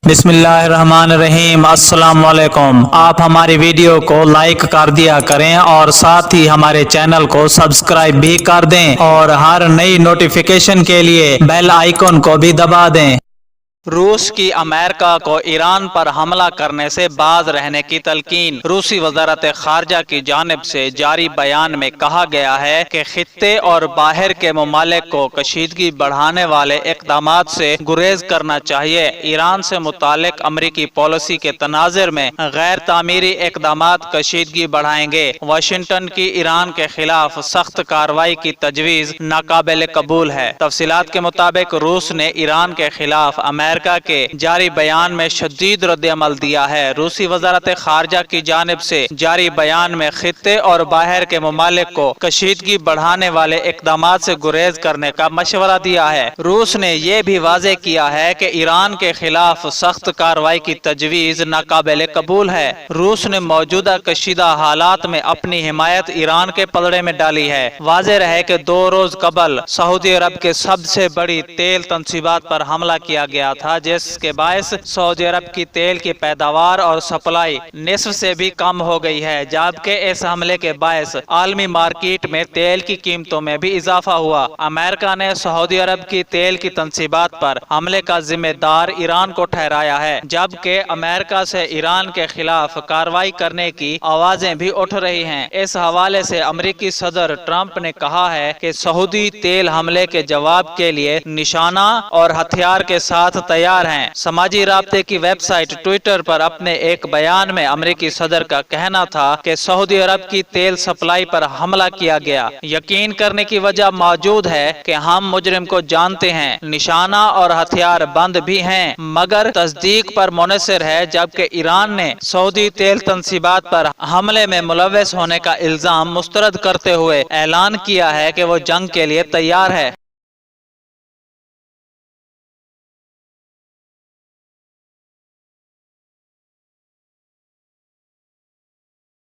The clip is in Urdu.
بسم اللہ الرحمن الرحیم۔ السلام علیکم۔ آپ ہماری ویڈیو کو لائک کر دیا کریں اور ساتھ ہی ہمارے چینل کو سبسکرائب بھی کر دیں اور ہر نئی نوٹیفیکیشن کے لیے بیل آئیکن کو بھی دبا دیں۔ روس کی امریکہ کو ایران پر حملہ کرنے سے باز رہنے کی تلقین۔ روسی وزارت خارجہ کی جانب سے جاری بیان میں کہا گیا ہے کہ خطے اور باہر کے ممالک کو کشیدگی بڑھانے والے اقدامات سے گریز کرنا چاہیے۔ ایران سے متعلق امریکی پالیسی کے تناظر میں غیر تعمیری اقدامات کشیدگی بڑھائیں گے۔ واشنگٹن کی ایران کے خلاف سخت کارروائی کی تجویز ناقابل قبول ہے۔ تفصیلات کے مطابق روس نے ایران کے خلاف امریکہ کے جاری بیان میں شدید رد عمل دیا ہے۔ روسی وزارت خارجہ کی جانب سے جاری بیان میں خطے اور باہر کے ممالک کو کشیدگی بڑھانے والے اقدامات سے گریز کرنے کا مشورہ دیا ہے۔ روس نے یہ بھی واضح کیا ہے کہ ایران کے خلاف سخت کارروائی کی تجویز ناقابل قبول ہے۔ روس نے موجودہ کشیدہ حالات میں اپنی حمایت ایران کے پلڑے میں ڈالی ہے۔ واضح رہے کہ 2 روز قبل سعودی عرب کے سب سے بڑی تیل تنصیبات پر حملہ کیا گیا تھا، جس کے باعث سعودی عرب کی تیل کی پیداوار اور سپلائی نصف سے بھی کم ہو گئی ہے، جبکہ اس حملے کے باعث عالمی مارکیٹ میں تیل کی قیمتوں میں بھی اضافہ ہوا۔ امریکہ نے سعودی عرب کی تیل کی تنصیبات پر حملے کا ذمہ دار ایران کو ٹھہرایا ہے، جبکہ امریکہ سے ایران کے خلاف کارروائی کرنے کی آوازیں بھی اٹھ رہی ہیں۔ اس حوالے سے امریکی صدر ٹرمپ نے کہا ہے کہ سعودی تیل حملے کے جواب کے لیے نشانہ اور ہتھیار کے ساتھ تیار ہیں۔ سماجی رابطے کی ویب سائٹ ٹویٹر پر اپنے ایک بیان میں امریکی صدر کا کہنا تھا کہ سعودی عرب کی تیل سپلائی پر حملہ کیا گیا۔ یقین کرنے کی وجہ موجود ہے کہ ہم مجرم کو جانتے ہیں، نشانہ اور ہتھیار بند بھی ہیں، مگر تصدیق پر منحصر ہے، جبکہ ایران نے سعودی تیل تنصیبات پر حملے میں ملوث ہونے کا الزام مسترد کرتے ہوئے اعلان کیا ہے کہ وہ جنگ کے لیے تیار ہے۔